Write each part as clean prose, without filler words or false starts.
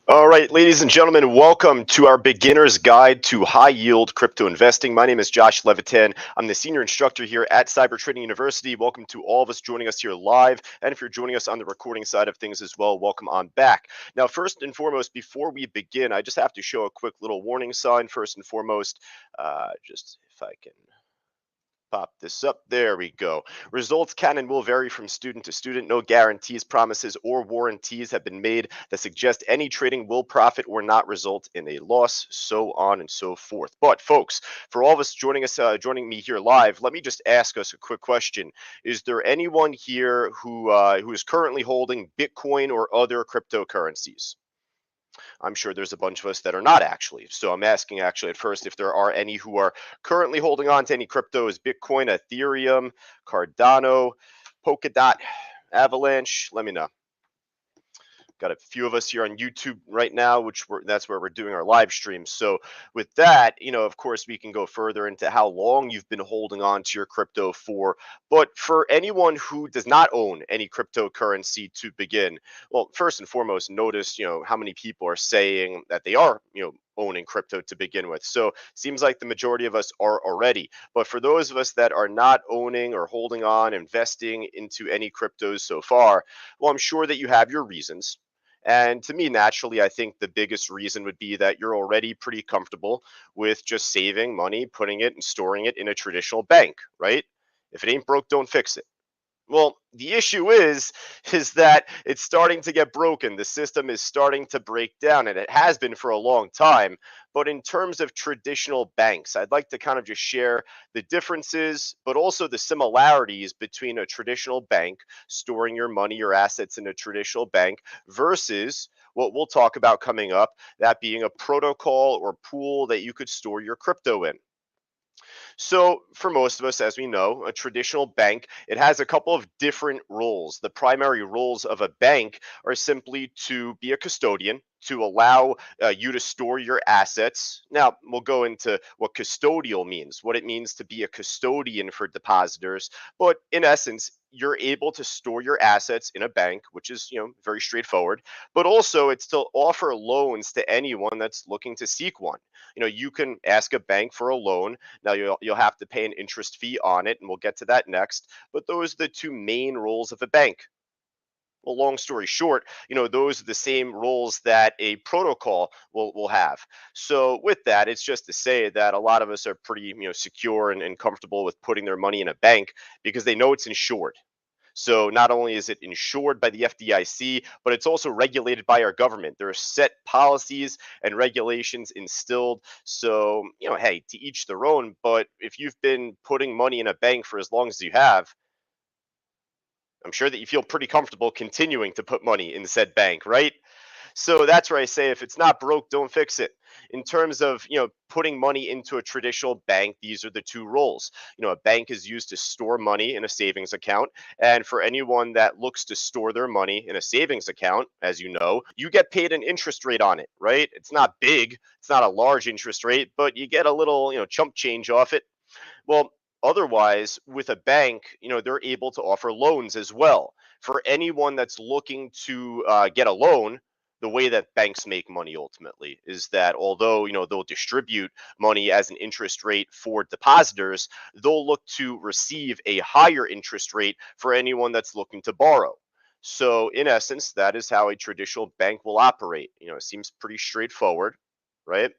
All right, ladies and gentlemen, welcome to our beginner's guide to high yield crypto investing. My name is Josh Levitan. I'm the senior instructor here at Cyber Trading University. Welcome to all of us joining us here live. And if you're joining us on the recording side of things as well, welcome on back. Now, first and foremost, before we begin, I just have to show a quick little warning sign. First and foremost, just if I can pop this up. There we go. Results can and will vary from student to student. No guarantees, promises, or warranties have been made that suggest any trading will profit or not result in a loss, so on and so forth. But folks, for all of us joining me here live, let me just ask us a quick question. Is there anyone here who is currently holding Bitcoin or other cryptocurrencies? I'm sure there's a bunch of us that are not actually. So I'm asking actually at first if there are any who are currently holding on to any cryptos: Bitcoin, Ethereum, Cardano, Polkadot, Avalanche. Let me know. Got a few of us here on YouTube right now, that's where we're doing our live stream. So with that, of course, we can go further into how long you've been holding on to your crypto for. But for anyone who does not own any cryptocurrency to begin, well, first and foremost, notice, how many people are saying that they are, owning crypto to begin with. So seems like the majority of us are already. But for those of us that are not owning or holding on, investing into any cryptos so far, well, I'm sure that you have your reasons. And to me, naturally, I think the biggest reason would be that you're already pretty comfortable with just saving money, putting it and storing it in a traditional bank, right? If it ain't broke, don't fix it. Well, the issue is that it's starting to get broken. The system is starting to break down, and it has been for a long time. But in terms of traditional banks, I'd like to kind of just share the differences, but also the similarities between a traditional bank, storing your money or assets in a traditional bank, versus what we'll talk about coming up, that being a protocol or pool that you could store your crypto in. So, for most of us, as we know, a traditional bank, it has a couple of different roles. The primary roles of a bank are simply to be a custodian, to allow you to store your assets. Now, we'll go into what custodial means, what it means to be a custodian for depositors. But in essence, you're able to store your assets in a bank, which is, very straightforward. But also, it's to offer loans to anyone that's looking to seek one. You can ask a bank for a loan. Now you'll have to pay an interest fee on it, and we'll get to that next. But those are the two main roles of a bank. Well, long story short, those are the same roles that a protocol will have. So with that, it's just to say that a lot of us are pretty, secure and comfortable with putting their money in a bank because they know it's insured. So not only is it insured by the FDIC, but it's also regulated by our government. There are set policies and regulations instilled. So, hey, to each their own. But if you've been putting money in a bank for as long as you have, I'm sure that you feel pretty comfortable continuing to put money in said bank, right? So that's where I say if it's not broke, don't fix it. In terms of, putting money into a traditional bank, these are the two roles. A bank is used to store money in a savings account. And for anyone that looks to store their money in a savings account, as you know, you get paid an interest rate on it, right? It's not big, it's not a large interest rate, but you get a little, chump change off it. Well, otherwise, with a bank, they're able to offer loans as well. For anyone that's looking to get a loan, the way that banks make money ultimately is that although they'll distribute money as an interest rate for depositors, they'll look to receive a higher interest rate for anyone that's looking to borrow. So in essence, that is how a traditional bank will operate. It seems pretty straightforward, right?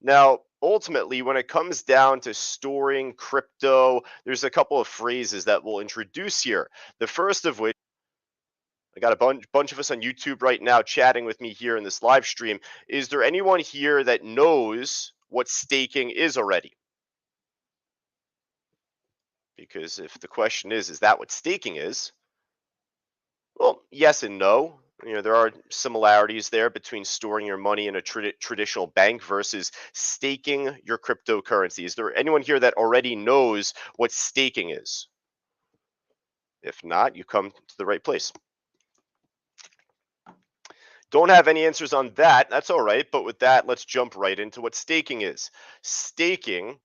Now, ultimately, when it comes down to storing crypto, there's a couple of phrases that we'll introduce here. The first of which, I got a bunch of us on YouTube right now chatting with me here in this live stream. Is there anyone here that knows what staking is already? Because if the question is that what staking is? Well, yes and no. There are similarities there between storing your money in a traditional bank versus staking your cryptocurrency. Is there anyone here that already knows what staking is? If not, you come to the right place. Don't have any answers on that. That's all right. But with that, let's jump right into what staking is. Staking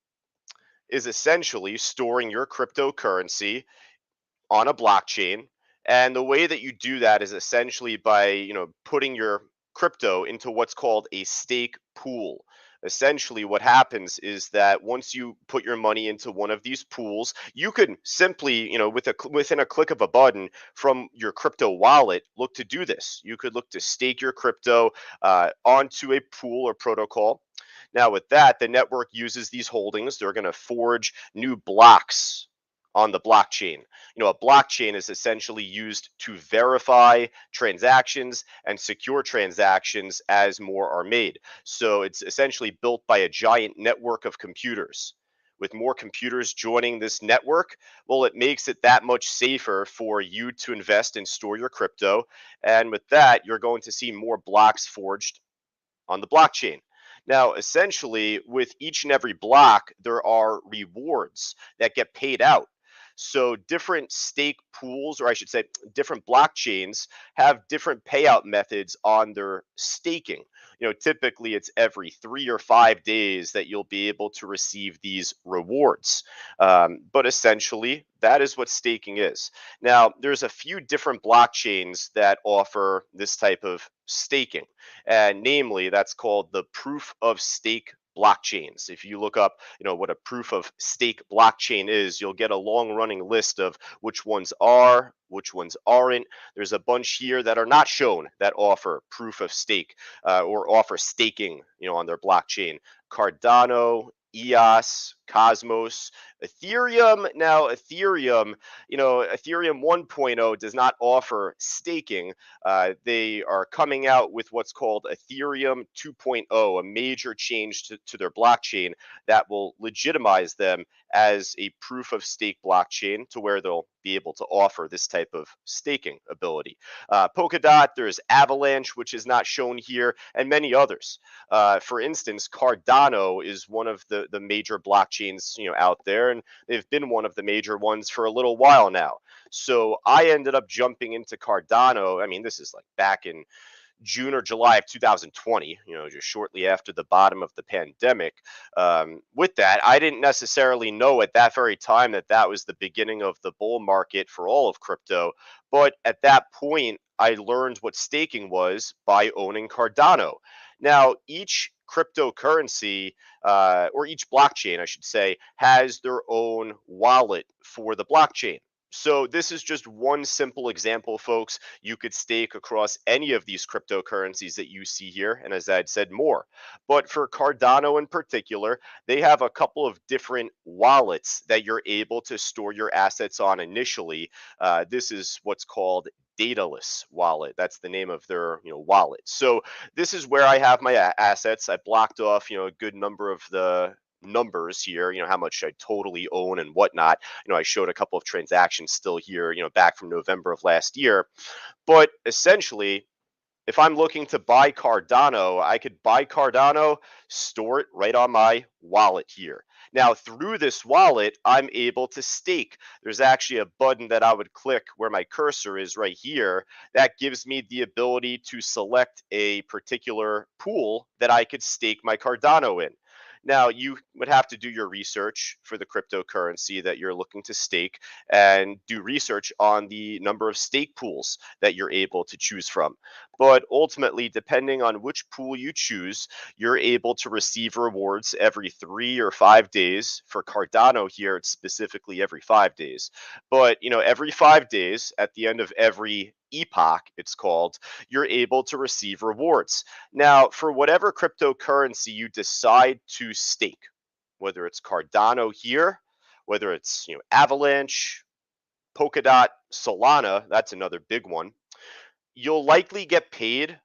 is essentially storing your cryptocurrency on a blockchain. And the way that you do that is essentially by, putting your crypto into what's called a stake pool. Essentially, what happens is that once you put your money into one of these pools, you can simply, within a click of a button from your crypto wallet, look to do this. You could look to stake your crypto onto a pool or protocol. Now, with that, the network uses these holdings. They're going to forge new blocks on the blockchain. A blockchain is essentially used to verify transactions and secure transactions as more are made. So it's essentially built by a giant network of computers. With more computers joining this network, well, it makes it that much safer for you to invest and store your crypto. And with that, you're going to see more blocks forged on the blockchain. Now, essentially, with each and every block, there are rewards that get paid out. So, different stake pools, or I should say, different blockchains have different payout methods on their staking. Typically it's every 3 or 5 days that you'll be able to receive these rewards. But essentially, that is what staking is. Now, there's a few different blockchains that offer this type of staking, and namely that's called the proof of stake blockchains. If you look up what a proof of stake blockchain is, you'll get a long running list of which ones are, which ones aren't. There's a bunch here that are not shown that offer proof of stake or offer staking on their blockchain. Cardano, EOS, Cosmos, Ethereum. Now, Ethereum 1.0 does not offer staking. They are coming out with what's called Ethereum 2.0, a major change to their blockchain that will legitimize them as a proof of stake blockchain to where they'll be able to offer this type of staking ability. Polkadot, there's Avalanche, which is not shown here, and many others. For instance, Cardano is one of the major blockchains out there, and they've been one of the major ones for a little while now. So I ended up jumping into Cardano. I mean, this is like back in June or July of 2020, just shortly after the bottom of the pandemic. With that, I didn't necessarily know at that very time that that was the beginning of the bull market for all of crypto. But at that point, I learned what staking was by owning Cardano. Now, each cryptocurrency or each blockchain, I should say, has their own wallet for the blockchain. So this is just one simple example, folks. You could stake across any of these cryptocurrencies that you see here, and as I'd said, more. But for Cardano in particular, they have a couple of different wallets that you're able to store your assets on initially. This is what's called dataless wallet. That's the name of their wallet. So this is where I have my assets. I blocked off a good number of the numbers here, how much I totally own and whatnot. I showed a couple of transactions still here, back from November of last year. But essentially, if I'm looking to buy Cardano, I could buy Cardano, store it right on my wallet here. Now, through this wallet, I'm able to stake. There's actually a button that I would click where my cursor is right here that gives me the ability to select a particular pool that I could stake my Cardano in. Now, you would have to do your research for the cryptocurrency that you're looking to stake and do research on the number of stake pools that you're able to choose from. But ultimately, depending on which pool you choose, you're able to receive rewards every 3 or 5 days. For Cardano here, it's specifically every 5 days. But, every 5 days, at the end of every epoch, it's called, you're able to receive rewards. Now, for whatever cryptocurrency you decide to stake, whether it's Cardano here, whether it's Avalanche, Polkadot, Solana, that's another big one, you'll likely get paid.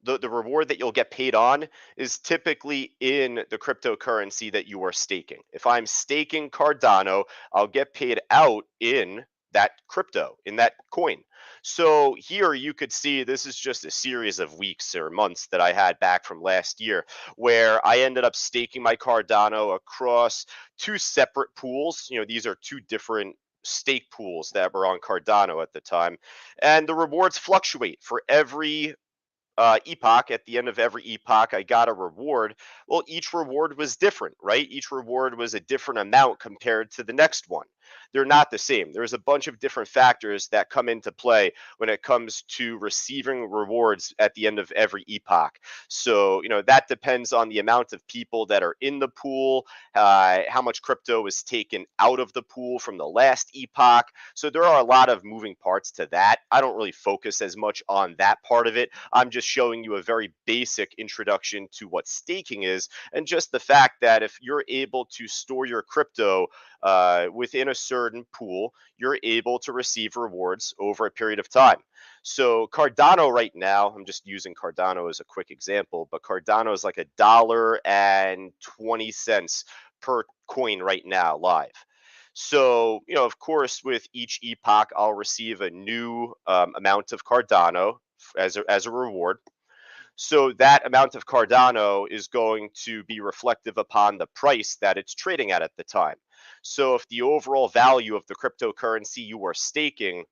The reward that you'll get paid on is typically in the cryptocurrency that you are staking. If I'm staking Cardano, I'll get paid out in that crypto, in that coin. So here you could see this is just a series of weeks or months that I had back from last year where I ended up staking my Cardano across two separate pools. These are two different stake pools that were on Cardano at the time. And the rewards fluctuate for every epoch. At the end of every epoch, I got a reward. Well, each reward was different, right? Each reward was a different amount compared to the next one. They're not the same. There's a bunch of different factors that come into play when it comes to receiving rewards at the end of every epoch. So, that depends on the amount of people that are in the pool, how much crypto is taken out of the pool from the last epoch. So, there are a lot of moving parts to that. I don't really focus as much on that part of it. I'm just showing you a very basic introduction to what staking is, and just the fact that if you're able to store your crypto within a certain pool, you're able to receive rewards over a period of time. So Cardano right now, I'm just using Cardano as a quick example, but Cardano is like $1.20 per coin right now live. So, of course, with each epoch, I'll receive a new amount of Cardano as a reward. So that amount of Cardano is going to be reflective upon the price that it's trading at the time. So if the overall value of the cryptocurrency you are staking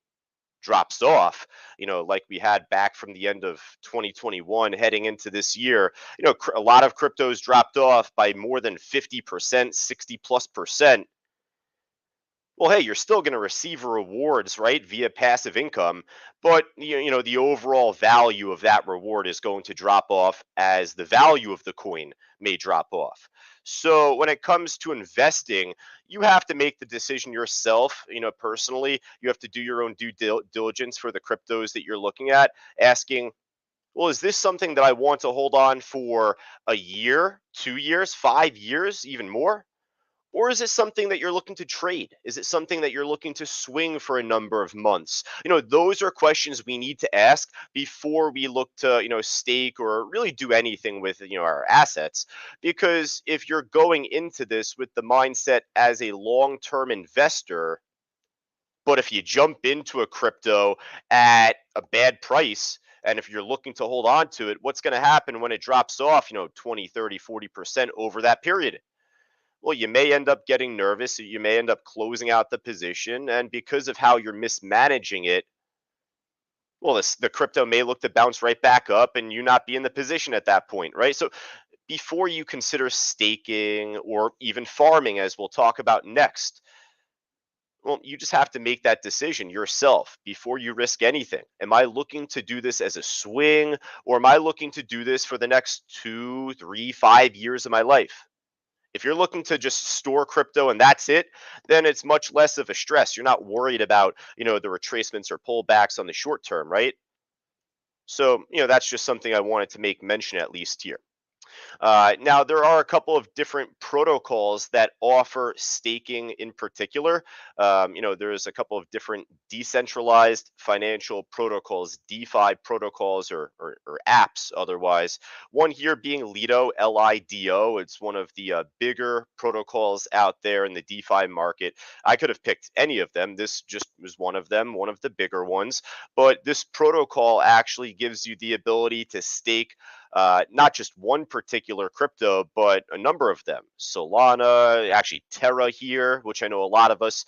drops off, like we had back from the end of 2021 heading into this year, a lot of cryptos dropped off by more than 50%, 60 plus percent. Well, hey, you're still going to receive rewards, right, via passive income, but the overall value of that reward is going to drop off as the value of the coin may drop off. So when it comes to investing, you have to make the decision yourself, personally. You have to do your own due diligence for the cryptos that you're looking at, asking, well, is this something that I want to hold on for a year, 2 years, 5 years, even more? Or is it something that you're looking to trade? Is it something that you're looking to swing for a number of months? Those are questions we need to ask before we look to, stake or really do anything with, our assets. Because if you're going into this with the mindset as a long-term investor, but if you jump into a crypto at a bad price, and if you're looking to hold on to it, what's going to happen when it drops off, 20, 30, 40% over that period? Well, you may end up getting nervous. You may end up closing out the position. And because of how you're mismanaging it, well, the crypto may look to bounce right back up and you not be in the position at that point, right? So before you consider staking or even farming, as we'll talk about next, well, you just have to make that decision yourself before you risk anything. Am I looking to do this as a swing, or am I looking to do this for the next 2, 3, 5 years of my life? If you're looking to just store crypto and that's it, then it's much less of a stress. You're not worried about, the retracements or pullbacks on the short term, right? So, that's just something I wanted to make mention at least here. Now, there are a couple of different protocols that offer staking in particular. There's a couple of different decentralized financial protocols, DeFi protocols, or apps otherwise. One here being Lido, Lido. It's one of the bigger protocols out there in the DeFi market. I could have picked any of them. This just was one of them, one of the bigger ones. But this protocol actually gives you the ability to stake not just one particular crypto, but a number of them. Solana, actually Terra here, which I know a lot of us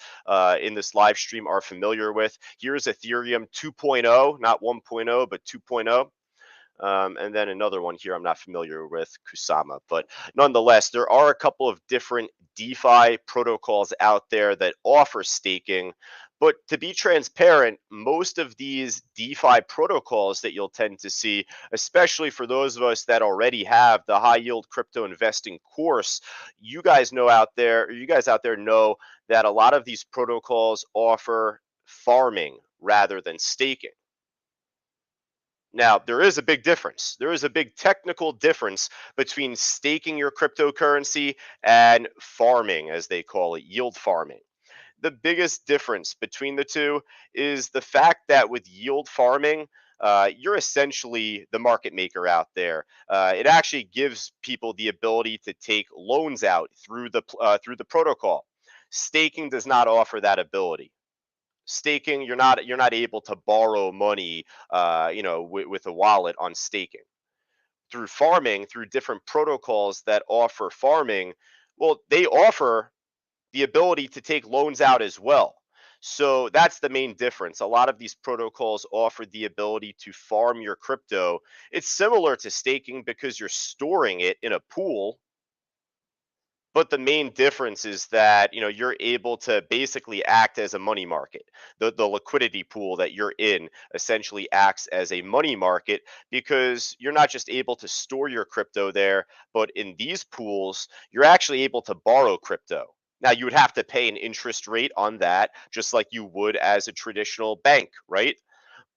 in this live stream are familiar with. Here's Ethereum 2.0, not 1.0, but 2.0. And then another one here I'm not familiar with, Kusama. But nonetheless, there are a couple of different DeFi protocols out there that offer staking. But to be transparent, most of these DeFi protocols that you'll tend to see, especially for those of us that already have the high yield crypto investing course, you guys know out there, or you guys out there know that a lot of these protocols offer farming rather than staking. Now, there is a big difference. There is a big technical difference between staking your cryptocurrency and farming, as they call it, yield farming. The biggest difference between the two is the fact that with yield farming, you're essentially the market maker out there. It actually gives people the ability to take loans out through the protocol. Staking does not offer that ability. Staking, you're not able to borrow money, with a wallet on staking. Through farming, through different protocols that offer farming, well, they offer the ability to take loans out as well. So that's the main difference. A lot of these protocols offer the ability to farm your crypto. It's similar to staking because you're storing it in a pool, But the main difference is that, you're able to basically act as a money market. The liquidity pool that you're in essentially acts as a money market because you're not just able to store your crypto there, but in these pools, you're actually able to borrow crypto. Now, you would have to pay an interest rate on that, just like you would as a traditional bank, right?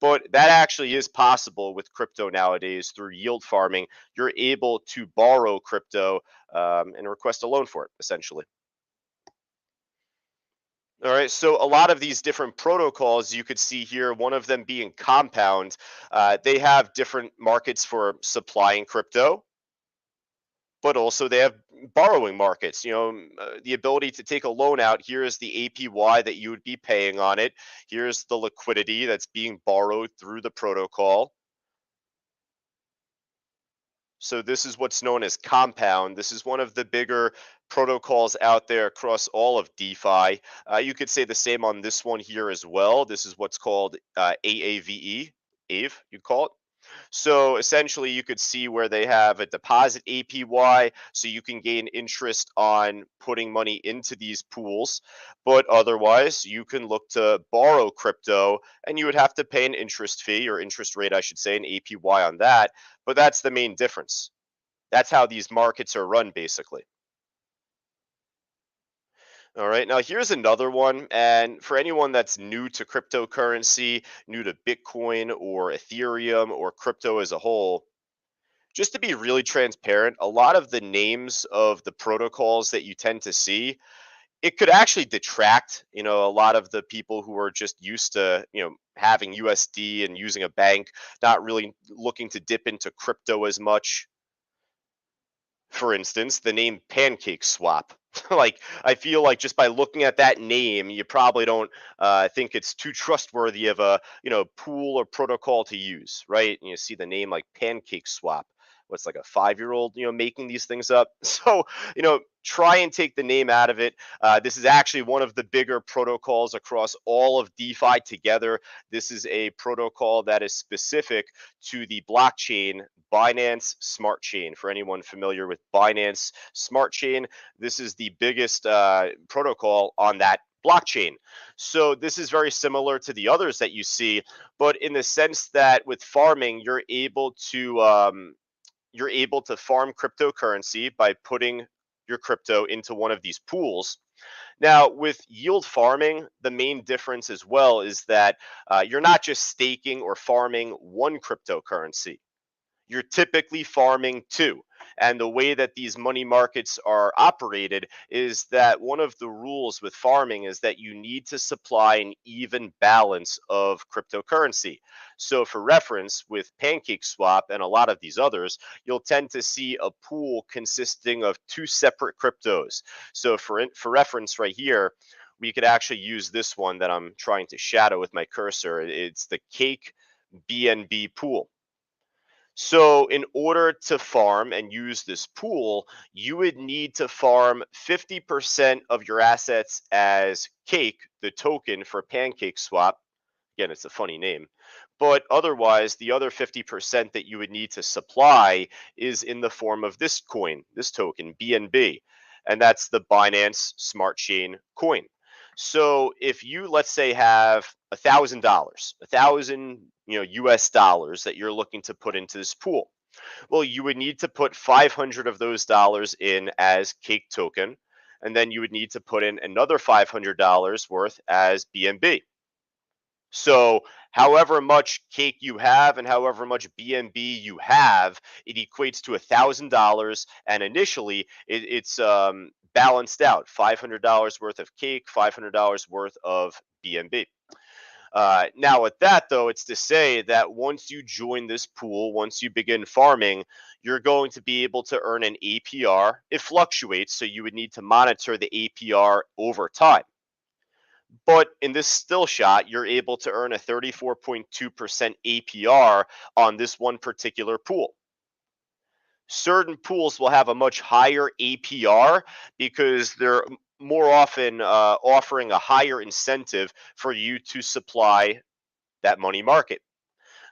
But that actually is possible with crypto nowadays through yield farming. You're able to borrow crypto and request a loan for it, essentially. All right, so a lot of these different protocols you could see here, one of them being Compound, they have different markets for supplying crypto, but also they have borrowing markets. The ability to take a loan out. Here is the APY that you would be paying on it. Here's the liquidity that's being borrowed through the protocol. So this is what's known as Compound. This is one of the bigger protocols out there across all of DeFi. You could say the same on this one here as well. This is what's called AAVE, AVE, you call it. So essentially, you could see where they have a deposit APY, so you can gain interest on putting money into these pools. But otherwise, you can look to borrow crypto, and you would have to pay an interest fee or interest rate, I should say, an APY on that. But that's the main difference. That's how these markets are run, basically. All right, now here's another one. And for anyone that's new to cryptocurrency, new to Bitcoin or Ethereum or crypto as a whole, just to be really transparent, a lot of the names of the protocols that you tend to see, it could actually detract, a lot of the people who are just used to, having USD and using a bank, not really looking to dip into crypto as much. For instance, the name Pancake Swap. Like, I feel like just by looking at that name, you probably don't think it's too trustworthy of a pool or protocol to use, right? And you see the name like Pancake Swap. What's like a 5-year-old, making these things up? So, try and take the name out of it. This is actually one of the bigger protocols across all of DeFi together. This is a protocol that is specific to the blockchain Binance Smart Chain. For anyone familiar with Binance Smart Chain, this is the biggest protocol on that blockchain. So this is very similar to the others that you see, but in the sense that with farming, you're able to farm cryptocurrency by putting your crypto into one of these pools. Now, with yield farming, the main difference as well is that you're not just staking or farming one cryptocurrency, you're typically farming two. And the way that these money markets are operated is that one of the rules with farming is that you need to supply an even balance of cryptocurrency. So, for reference, with PancakeSwap and a lot of these others, you'll tend to see a pool consisting of two separate cryptos. So, for reference, right here, we could actually use this one that I'm trying to shadow with my cursor. It's the Cake BNB pool. So, in order to farm and use this pool, you would need to farm 50% of your assets as cake, the token for Pancake Swap. Again, it's a funny name. But otherwise, the other 50% that you would need to supply is in the form of this coin, this token, BNB. And that's the Binance Smart Chain coin. So if you, let's say, have $1,000, 1,000, US dollars that you're looking to put into this pool, well, you would need to put 500 of those dollars in as cake token, and then you would need to put in another $500 worth as BNB. So, however much cake you have and however much BNB you have, it equates to $1,000. And initially, it's balanced out: $500 worth of cake, $500 worth of BNB. Now, with that though, it's to say that once you join this pool, once you begin farming, you're going to be able to earn an APR. It fluctuates, so you would need to monitor the APR over time. But in this still shot, you're able to earn a 34.2% APR on this one particular pool. Certain pools will have a much higher APR because they're more often offering a higher incentive for you to supply that money market.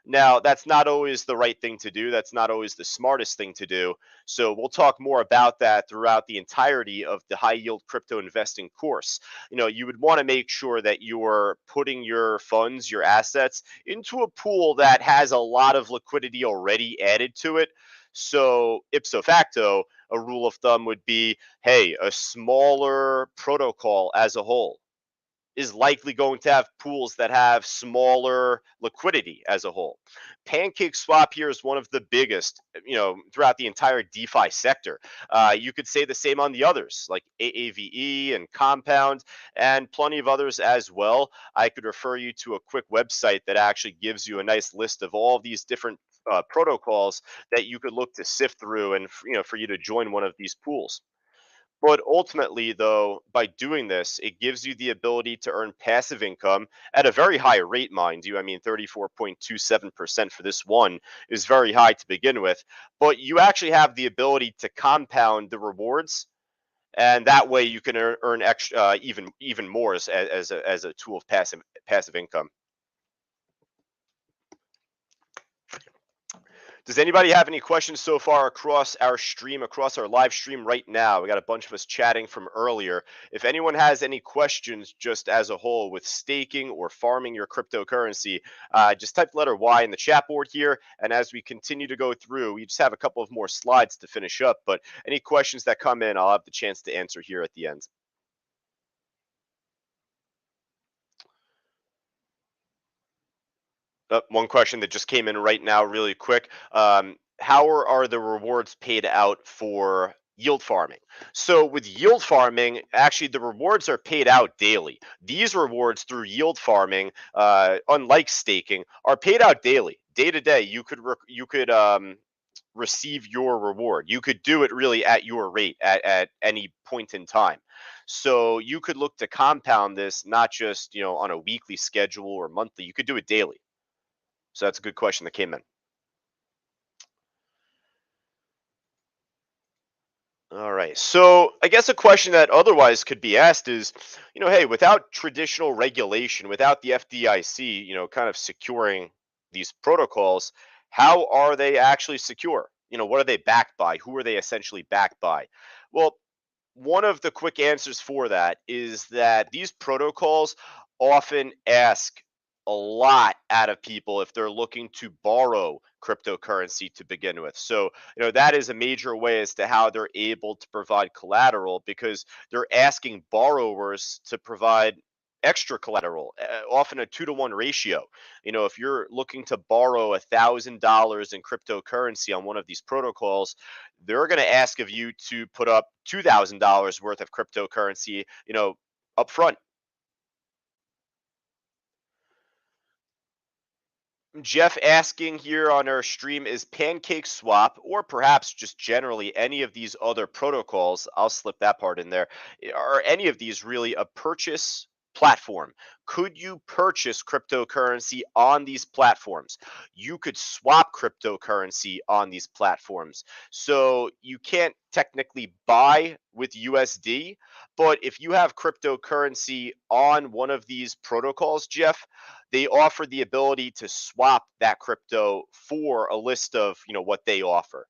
Now, that's not always the right thing to do. That's not always the smartest thing to do. So, we'll talk more about that throughout the entirety of the high yield crypto investing course. You would want to make sure that you're putting your funds, your assets into a pool that has a lot of liquidity already added to it. So, ipso facto, a rule of thumb would be, hey, a smaller protocol as a whole is likely going to have pools that have smaller liquidity as a whole. Pancake swap here is one of the biggest, throughout the entire DeFi sector. You could say the same on the others, like AAVE and Compound, and plenty of others as well. I could refer you to a quick website that actually gives you a nice list of all of these different protocols that you could look to sift through, and for you to join one of these pools. But ultimately, though, by doing this, it gives you the ability to earn passive income at a very high rate, mind you. I mean, 34.27% for this one is very high to begin with. But you actually have the ability to compound the rewards, and that way you can earn extra, even more as a tool of passive income. Does anybody have any questions so far across our live stream right now? We got a bunch of us chatting from earlier. If anyone has any questions just as a whole with staking or farming your cryptocurrency, just type the letter Y in the chat board here. And as we continue to go through, we just have a couple of more slides to finish up. But any questions that come in, I'll have the chance to answer here at the end. One question that just came in right now, really quick. How are the rewards paid out for yield farming? So, with yield farming, actually, the rewards are paid out daily. These rewards through yield farming, unlike staking, are paid out daily, day to day. You could receive your reward. You could do it really at your rate at any point in time. So you could look to compound this not just on a weekly schedule or monthly. You could do it daily. So that's a good question that came in. All right. So I guess a question that otherwise could be asked is, hey, without traditional regulation, without the FDIC, kind of securing these protocols, how are they actually secure? What are they backed by? Who are they essentially backed by? Well, one of the quick answers for that is that these protocols often ask a lot out of people if they're looking to borrow cryptocurrency to begin with. So, that is a major way as to how they're able to provide collateral, because they're asking borrowers to provide extra collateral, often a 2-to-1 ratio. If you're looking to borrow $1,000 in cryptocurrency on one of these protocols, they're going to ask of you to put up $2,000 worth of cryptocurrency, up front. Jeff asking here on our stream, is Pancake Swap, or perhaps just generally any of these other protocols, I'll slip that part in there, are any of these really a purchase platform? Could you purchase cryptocurrency on these platforms? You could swap cryptocurrency on these platforms. So you can't technically buy with USD, but if you have cryptocurrency on one of these protocols, Jeff, they offer the ability to swap that crypto for a list of what they offer.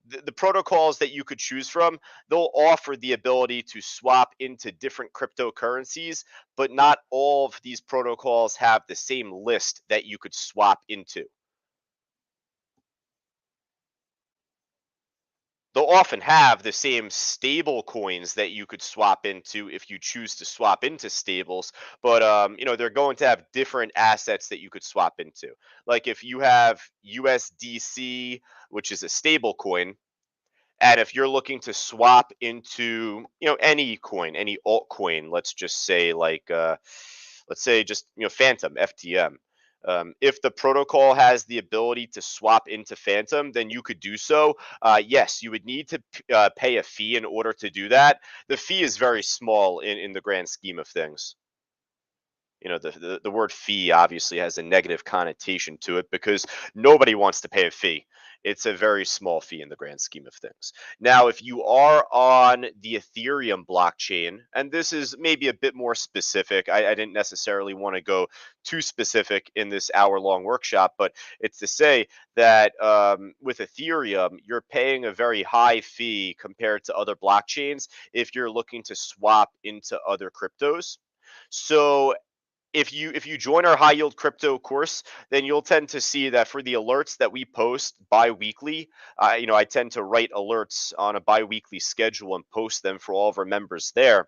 The protocols that you could choose from, they'll offer the ability to swap into different cryptocurrencies, but not all of these protocols have the same list that you could swap into. They'll often have the same stable coins that you could swap into if you choose to swap into stables, but they're going to have different assets that you could swap into. Like if you have USDC, which is a stable coin, and if you're looking to swap into, any coin, any altcoin, let's just say like, let's say just, Phantom, FTM. If the protocol has the ability to swap into Phantom, then you could do so. Yes, you would need to pay a fee in order to do that. The fee is very small in the grand scheme of things. The word fee obviously has a negative connotation to it because nobody wants to pay a fee. it's a very small fee in the grand scheme of things. Now, if you are on the Ethereum blockchain, and this is maybe a bit more specific, I didn't necessarily want to go too specific in this hour-long workshop, but it's to say that with Ethereum, you're paying a very high fee compared to other blockchains if you're looking to swap into other cryptos. So if you join our high yield crypto course, then you'll tend to see that for the alerts that we post bi-weekly, I tend to write alerts on a bi-weekly schedule and post them for all of our members there.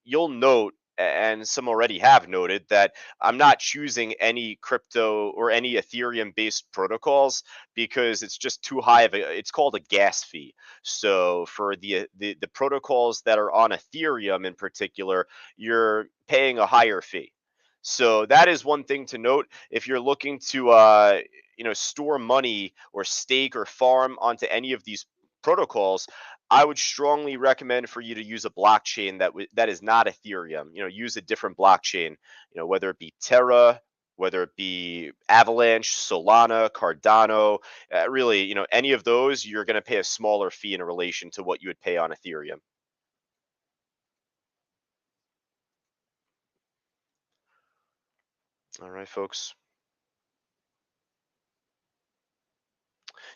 You'll note, and some already have noted, that I'm not choosing any crypto or any Ethereum based protocols because it's just too high of a, it's called a gas fee. So for the protocols that are on Ethereum in particular, you're paying a higher fee. So that is one thing to note. If you're looking to store money or stake or farm onto any of these protocols, I would strongly recommend for you to use a blockchain that is not Ethereum. Use a different blockchain. Whether it be Terra, whether it be Avalanche, Solana, Cardano, really, any of those, you're going to pay a smaller fee in relation to what you would pay on Ethereum. All right, folks.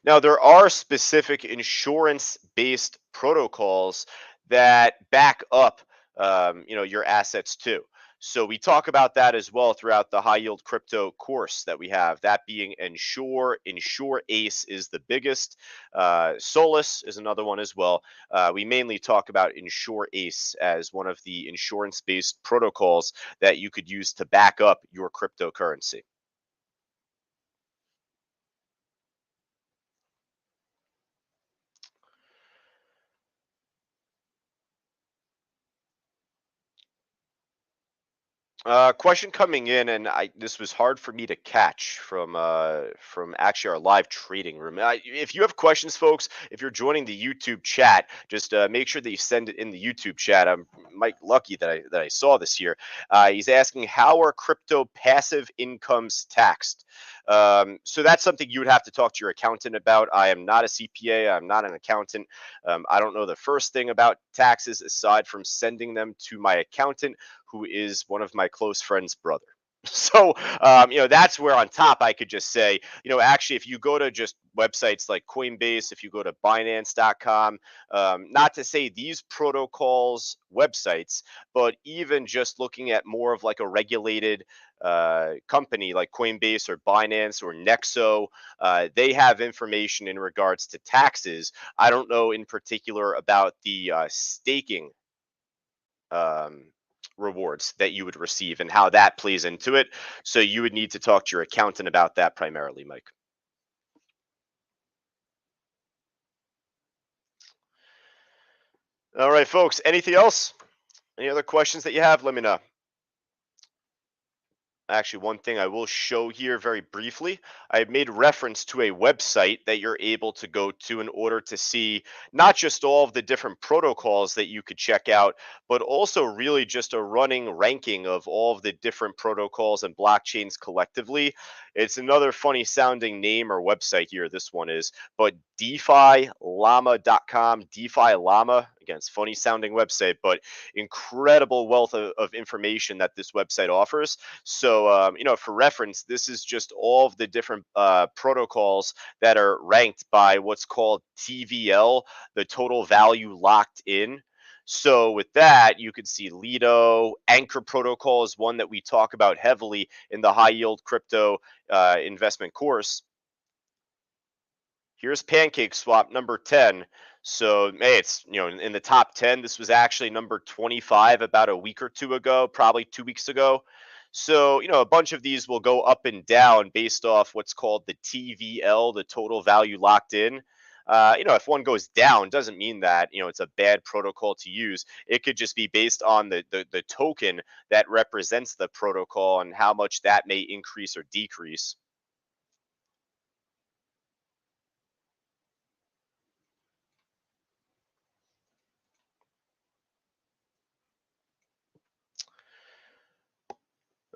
Now, there are specific insurance-based protocols that back up, your assets too. So we talk about that as well throughout the high yield crypto course that we have. That being Ensure Ace is the biggest. Solus is another one as well. We mainly talk about Ensure Ace as one of the insurance-based protocols that you could use to back up your cryptocurrency. Question coming in, and this was hard for me to catch from actually our live trading room. If you have questions, folks, if you're joining the YouTube chat, just make sure that you send it in the YouTube chat. I'm Mike lucky that I saw this here. He's asking, how are crypto passive incomes taxed? So that's something you would have to talk to your accountant about. I am not a CPA. I'm not an accountant. I don't know the first thing about taxes aside from sending them to my accountant, who is one of my close friends' brother. So, that's where on top I could just say, actually, if you go to just websites like Coinbase, if you go to Binance.com, not to say these protocols websites, but even just looking at more of like a regulated company like Coinbase or Binance or Nexo, they have information in regards to taxes. I don't know in particular about the staking um, rewards that you would receive and how that plays into it. So you would need to talk to your accountant about that primarily, Mike. All right, folks. Anything else? Any other questions that you have? Let me know. Actually, one thing I will show here very briefly, I made reference to a website that you're able to go to in order to see not just all of the different protocols that you could check out, but also really just a running ranking of all of the different protocols and blockchains collectively. It's another funny sounding name or website here. This one is, but DeFiLlama.com, DeFi Llama. Again, it's funny sounding website, but incredible wealth of information that this website offers. So, for reference, this is just all of the different protocols that are ranked by what's called TVL, the total value locked in. So, with that, you could see Lido, Anchor Protocol is one that we talk about heavily in the high yield crypto investment course. Here's Pancake Swap number 10. So, hey, it's, in the top 10. This was actually number 25 about a week or two ago, probably 2 weeks ago. So, a bunch of these will go up and down based off what's called the TVL, the total value locked in. If one goes down, doesn't mean that, it's a bad protocol to use. It could just be based on the token that represents the protocol and how much that may increase or decrease.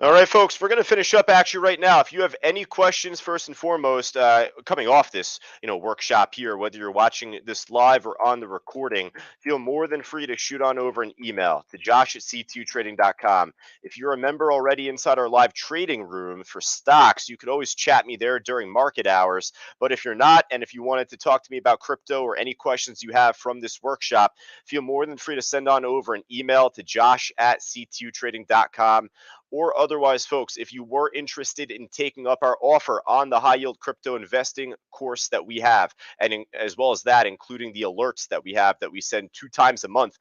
All right, folks, we're going to finish up actually right now. If you have any questions, first and foremost, coming off this, workshop here, whether you're watching this live or on the recording, feel more than free to shoot on over an email to josh@c2trading.com. If you're a member already inside our live trading room for stocks, you could always chat me there during market hours. But if you're not, and if you wanted to talk to me about crypto or any questions you have from this workshop, feel more than free to send on over an email to josh@c2trading.com. Or otherwise, folks, if you were interested in taking up our offer on the high yield crypto investing course that we have, and as well as that, including the alerts that we have that we send 2 times a month,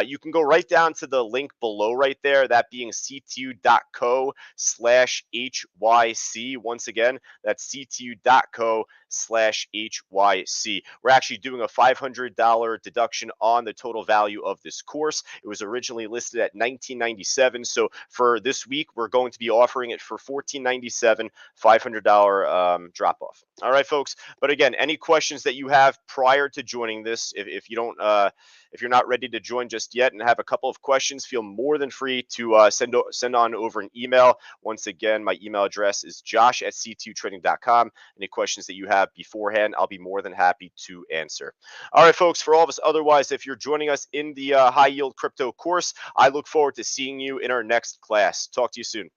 you can go right down to the link below right there, that being ctu.co/HYC. Once again, that's ctu.co/HYC. We're actually doing a $500 deduction on the total value of this course. It was originally listed at $19.97. So for this week, we're going to be offering it for $14.97, $500 drop off. All right, folks. But again, any questions that you have prior to joining this, if you don't, if you're not ready to join just yet and have a couple of questions, feel more than free to send on over an email. Once again, my email address is josh@c2trading.com. Any questions that you have beforehand, I'll be more than happy to answer. All right, folks. For all of us, otherwise, if you're joining us in the high yield crypto course, I look forward to seeing you in our next class. Talk to you soon.